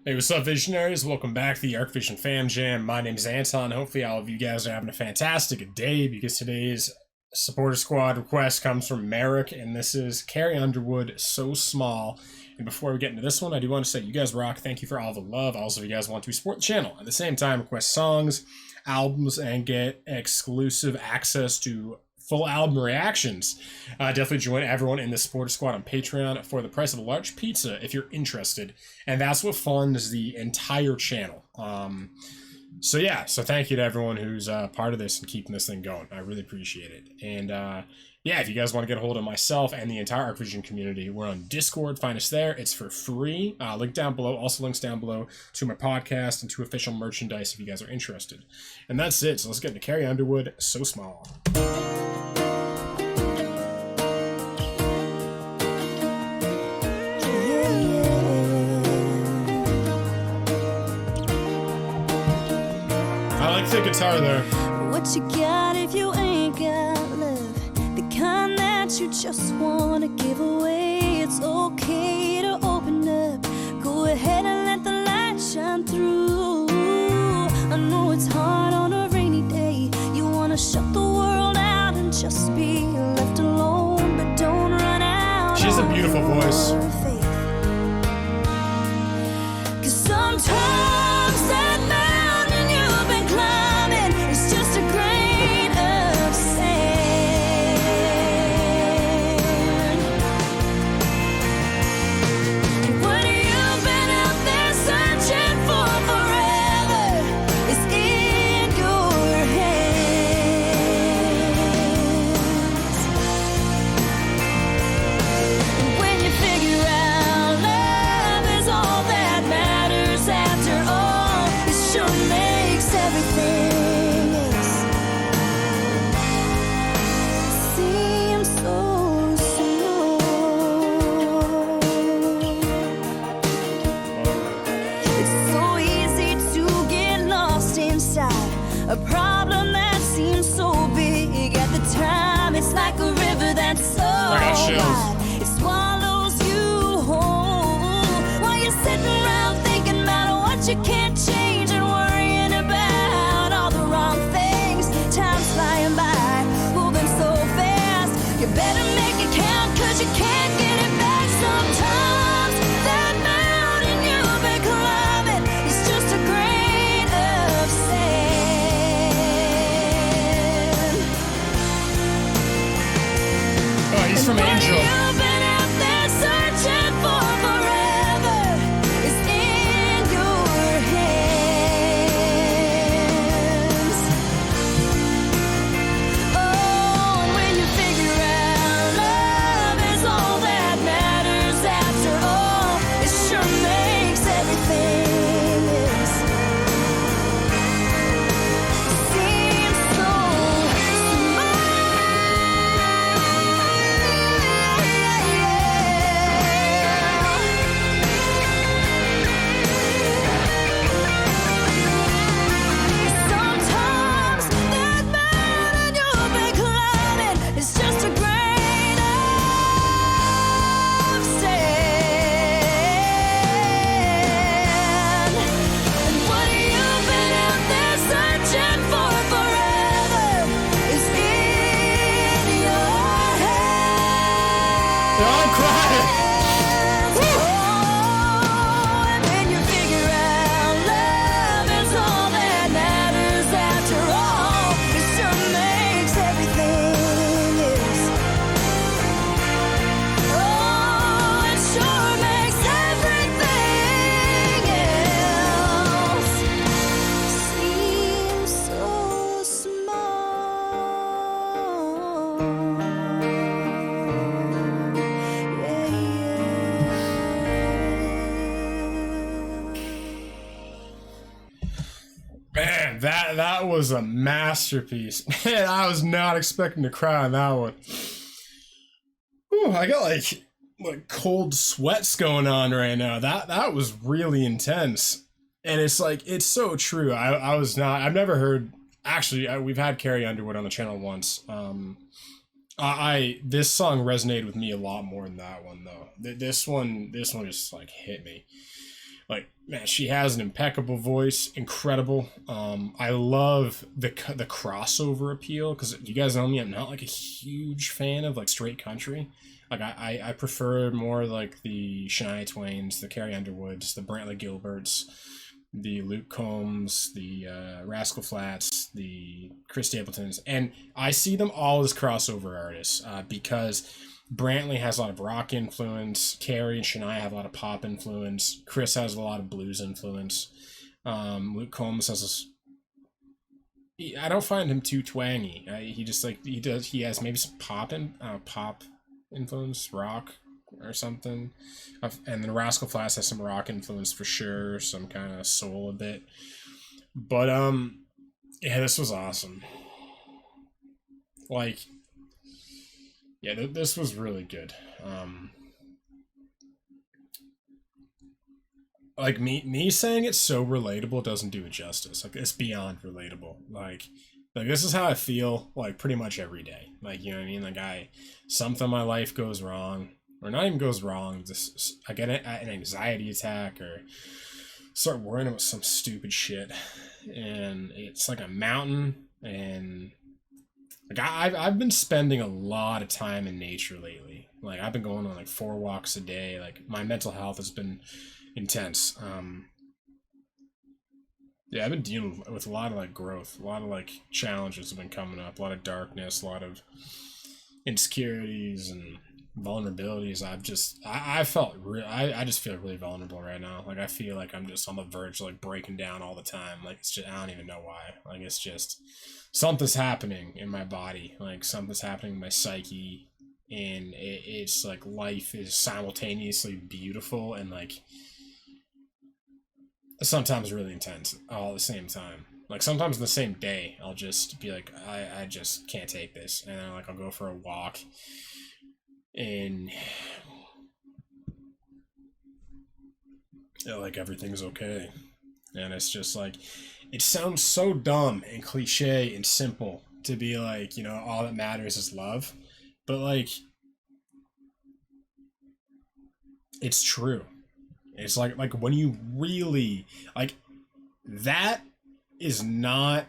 Hey, what's up, Visionaries? Welcome back to the Arc Vision Fam Jam. My name is Anton. Hopefully all of you guys are having a fantastic day because today's supporter squad request comes from Merrick, and this is Carrie Underwood, So Small. And before we get into this one, I do want to say you guys rock. Thank you for all the love. Also, if you guys want to support the channel, at the same time, request songs, albums, and get exclusive access to full album reactions. Definitely join everyone in the supporter squad on Patreon for the price of a large pizza if you're interested. And that's what funds the entire channel. So yeah, so thank you to everyone who's part of this and keeping this thing going. I really appreciate it. And yeah, if you guys want to get a hold of myself and the entire Arc Vision community, we're on Discord. Find us there. It's for free. Link down below. Also links down below to my podcast and to official merchandise if you guys are interested. And that's it. So let's get into Carrie Underwood, So Small. I like the guitar there. What you got if you ain't got love? The kind that you just wanna give away. It's okay to open up. Go ahead and let the light shine through. I know it's hard on a rainy day. You wanna shut the world out and just be left alone, but don't run out. She has a beautiful voice. Cause sometimes that mountain you've been climbing is just a grain of sand. And what you've been out there searching for forever is in your hands. And when you figure out love is all that matters after all, it sure makes everything seem so small. It's so easy to get lost inside a problem that seems so big at the time. It's like a river that's so got chills. wide, it swallows you whole while you're sitting around thinking about what you can't change and worrying about all the wrong things. Time's flying by, moving so fast. You better make it count, cause you can't get it back. Sometimes that mountain you've been climbing is just a grain of sand. Oh, he's from What Angel. you've been out there searching for forever is in your hands. Oh, and when you figure out love is all that matters after all, it sure makes everything seem so sometimes that mountain you've been climbing is just a grain of sand. And what you've been out there searching for forever is in your hands. They're all crying. Oh, and when you figure out love is all that matters after all, it sure makes everything oh, it sure makes everything else seem so small. Man, that was a masterpiece. Man, I was not expecting to cry on that one. Ooh, I got like cold sweats going on right now. That was really intense. And it's like, it's so true. I've never heard, actually, we've had Carrie Underwood on the channel once. This song resonated with me a lot more than that one though. This one just like hit me. Like, man, she has an impeccable voice, incredible. I love the crossover appeal, because you guys know me, I'm not like a huge fan of like straight country. Like I prefer more like the Shania Twains, the Carrie Underwoods, the Brantley Gilberts, the Luke Combs, the Rascal Flatts, the Chris Stapletons, and I see them all as crossover artists because Brantley has a lot of rock influence, Carrie and Shania have a lot of pop influence, Chris has a lot of blues influence, Luke Combs has I don't find him too twangy. He just like he has maybe some pop influence, rock or something, and then Rascal Flatts has some rock influence for sure, some kind of soul a bit. But yeah, this was awesome. Like, yeah, this was really good. Like me saying it's so relatable doesn't do it justice. Like, it's beyond relatable. Like this is how I feel like pretty much every day. Like, you know what I mean? Like something in my life goes wrong, or not even goes wrong. Just I get an anxiety attack or start worrying about some stupid shit, and it's like a mountain. And like I've been spending a lot of time in nature lately. Like, I've been going on like 4 walks a day. Like, my mental health has been intense. Yeah, I've been dealing with a lot of like growth, a lot of like challenges have been coming up, a lot of darkness, a lot of insecurities and vulnerabilities. I felt I just feel really vulnerable right now. Like, I feel like I'm just on the verge of like breaking down all the time. Like, it's just, I don't even know why. Like, it's just something's happening in my body. Like, something's happening in my psyche, and it's like life is simultaneously beautiful and like sometimes really intense all at the same time. Like, sometimes in the same day I'll just be like, I just can't take this, and then like I'll go for a walk and like everything's okay. And it's just like, it sounds so dumb and cliche and simple to be like, you know, all that matters is love, but like, it's true. It's like when you really like, that is not,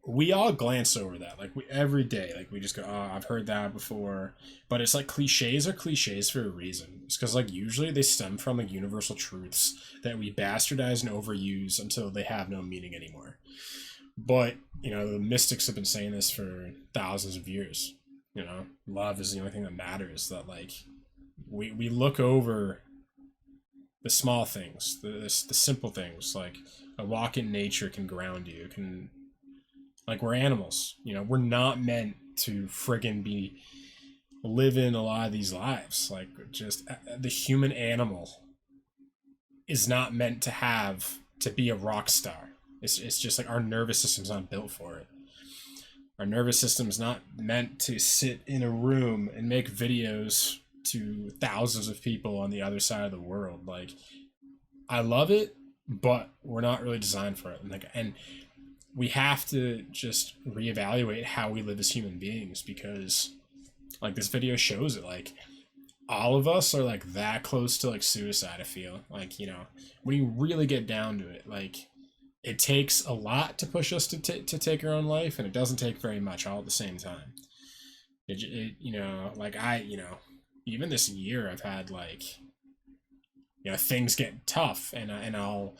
we all glance over that like every day, like we just go, oh, I've heard that before. But it's like, cliches are cliches for a reason. It's because like usually they stem from like universal truths that we bastardize and overuse until they have no meaning anymore. But you know, the mystics have been saying this for thousands of years. You know, love is the only thing that matters. That like we look over the small things, the simple things. Like, a walk in nature can ground you. Can, like, we're animals, you know, we're not meant to friggin' be living a lot of these lives. Like, just the human animal is not meant to be a rock star. It's just like, our nervous system's not built for it. Our nervous system's not meant to sit in a room and make videos to thousands of people on the other side of the world. Like, I love it, but we're not really designed for it. And we have to just reevaluate how we live as human beings, because like this video shows it. Like, all of us are like that close to like suicide, I feel like. You know, when you really get down to it, like, it takes a lot to push us to take our own life, and it doesn't take very much all at the same time. It you know, like, you know, even this year I've had like, you know, things get tough, and I'll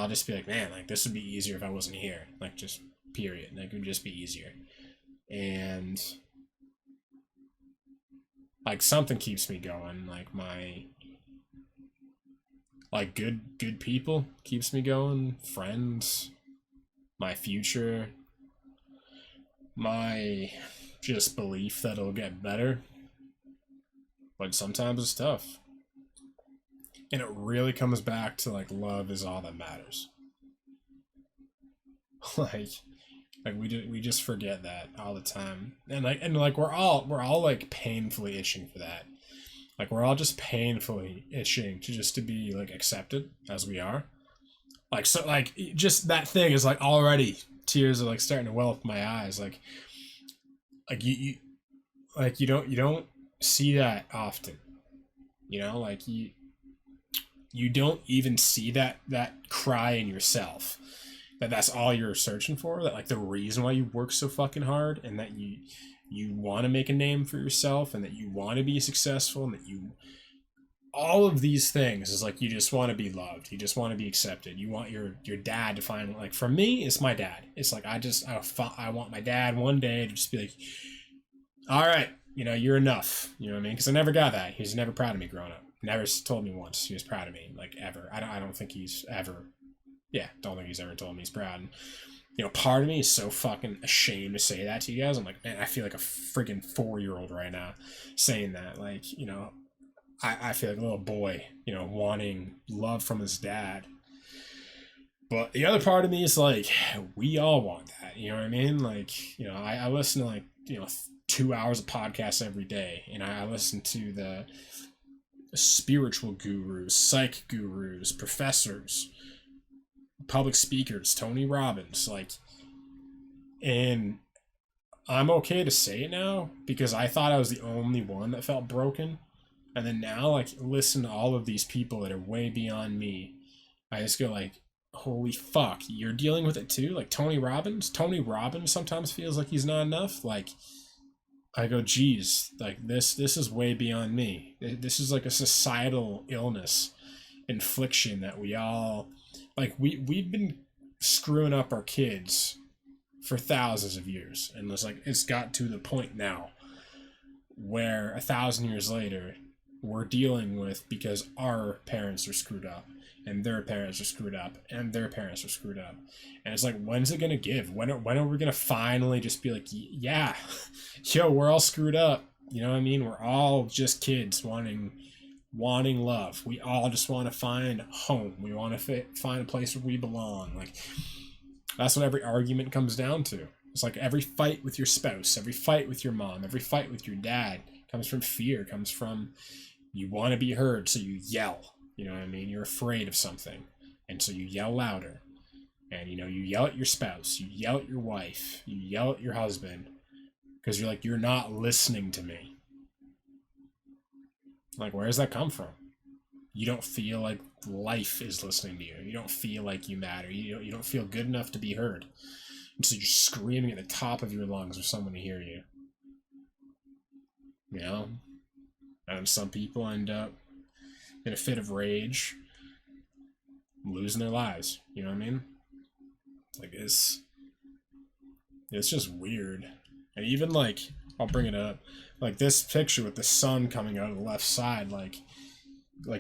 just be like, man, like, this would be easier if I wasn't here. Like, just period. Like, it would just be easier. And like, something keeps me going. Like, my like good people keeps me going. Friends, my future, my just belief that it'll get better. But sometimes it's tough. And it really comes back to like, love is all that matters. like we just forget that all the time. And like we're all like painfully itching for that. Like, we're all just painfully itching to be like accepted as we are. Like, so like, just that thing is like, already tears are like starting to well up in my eyes. Like you don't see that often, you know. Like, you don't even see that cry in yourself, that's all you're searching for, that like the reason why you work so fucking hard, and that you want to make a name for yourself, and that you want to be successful, and that you, all of these things is like, you just want to be loved, you just want to be accepted, you want your dad to find, like for me it's my dad, it's like I want my dad one day to just be like, all right, you know, you're enough, you know what I mean? Because I never got that. He was never proud of me growing up. Never told me once he was proud of me, like ever. I don't think he's ever, don't think he's ever told me he's proud. And, you know, part of me is so fucking ashamed to say that to you guys. I'm like, man, I feel like a freaking 4-year-old right now saying that. Like, you know, I feel like a little boy, you know, wanting love from his dad. But the other part of me is like, we all want that, you know what I mean? Like, you know, I listen to like, you know, 2 hours of podcasts every day, and I listen to the spiritual gurus, psych gurus, professors, public speakers, Tony Robbins, like, and I'm okay to say it now because I thought I was the only one that felt broken, and then now, like, listen to all of these people that are way beyond me, I just go like, holy fuck, you're dealing with it too? Like Tony Robbins sometimes feels like he's not enough. Like, I go, geez, like this is way beyond me. This is like a societal illness, infliction that we all, like, we've been screwing up our kids for thousands of years, and it's got to the point now where 1,000 years later we're dealing with, because our parents are screwed up, and their parents are screwed up, and their parents are screwed up. And it's like, when's it gonna give? When are we gonna finally just be like, yeah, yo, we're all screwed up. You know what I mean? We're all just kids wanting love. We all just want to find home. We want to find a place where we belong. Like, that's what every argument comes down to. It's like every fight with your spouse, every fight with your mom, every fight with your dad comes from fear, comes from, you want to be heard, so you yell. You know what I mean? You're afraid of something, and so you yell louder. And, you know, you yell at your spouse, you yell at your wife, you yell at your husband, because you're like, you're not listening to me. Like, where does that come from? You don't feel like life is listening to you. You don't feel like you matter. You don't feel good enough to be heard. And so you're screaming at the top of your lungs for someone to hear you. You know? And some people end up in a fit of rage, losing their lives. You know what I mean? Like, it's just weird. And even, like, I'll bring it up, like this picture with the sun coming out of the left side, like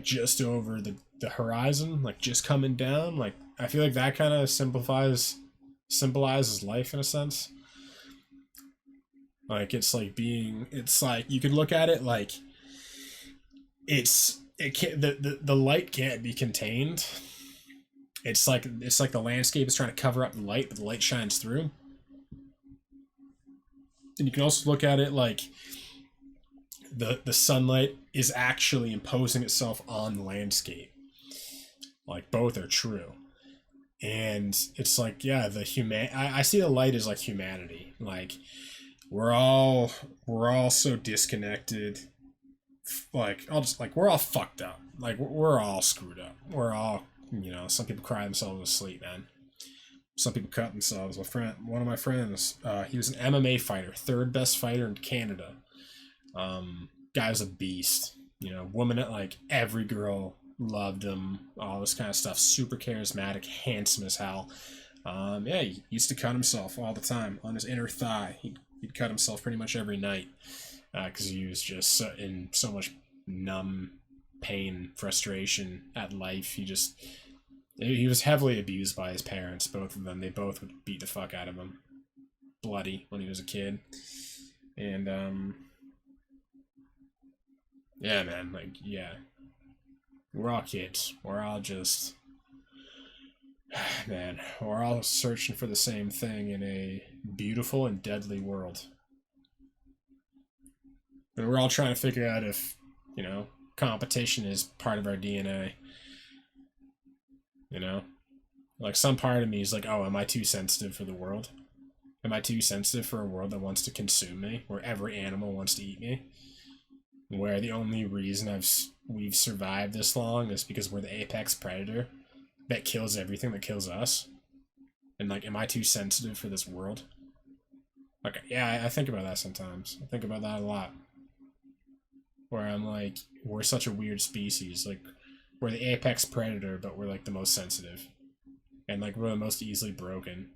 just over the horizon, like just coming down, like I feel like that kind of symbolizes life in a sense. Like, it's like you can look at it like the light can't be contained. It's like the landscape is trying to cover up the light, but the light shines through. And you can also look at it like the sunlight is actually imposing itself on the landscape. Like, both are true. And it's like, yeah, I see the light as like humanity. Like, we're all so disconnected. Like, we're all fucked up. Like, we're all screwed up. We're all, you know, some people cry themselves to sleep, man. Some people cut themselves. One of my friends, he was an MMA fighter, third best fighter in Canada. Guy was a beast. You know, woman at like every girl loved him. All this kind of stuff. Super charismatic, handsome as hell. Yeah, he used to cut himself all the time on his inner thigh. He'd cut himself pretty much every night because he was just in so much numb pain, frustration at life. He was heavily abused by his parents, both of them. They both would beat the fuck out of him, bloody, when he was a kid. And, yeah, man, like, yeah. We're all kids. We're all just, man, we're all searching for the same thing in a beautiful and deadly world. And we're all trying to figure out if, you know, competition is part of our DNA. You know, like, some part of me is like, oh, am I too sensitive for the world? Am I too sensitive for a world that wants to consume me, where every animal wants to eat me? where the only reason we've survived this long is because we're the apex predator that kills everything that kills us. And like, am I too sensitive for this world? Okay, yeah, I think about that sometimes. I think about that a lot. Where I'm like, we're such a weird species. Like, we're the apex predator, but we're like the most sensitive. And like, we're the most easily broken.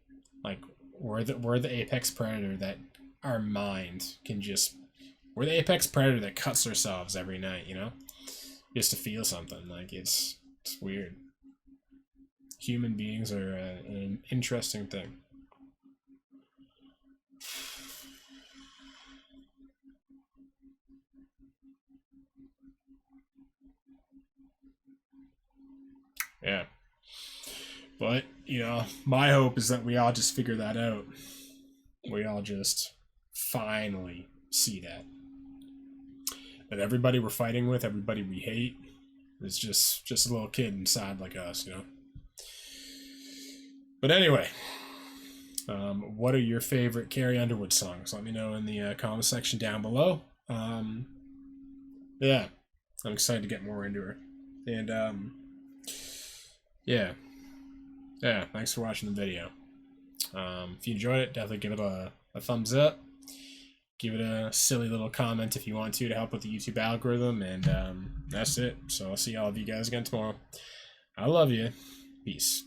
Like, we're the apex predator that our mind can just... We're the apex predator that cuts ourselves every night, you know? Just to feel something. Like, it's weird. Human beings are an interesting thing. Yeah. But, you know, my hope is that we all just figure that out. We all just finally see that. That everybody we're fighting with, everybody we hate, is just a little kid inside like us, you know? But anyway, what are your favorite Carrie Underwood songs? Let me know in the comment section down below. Yeah, I'm excited to get more into her. And, yeah, thanks for watching the video. If you enjoyed it, definitely give it a thumbs up. Give it a silly little comment if you want to help with the YouTube algorithm. And that's it. So I'll see all of you guys again tomorrow. I love you. Peace.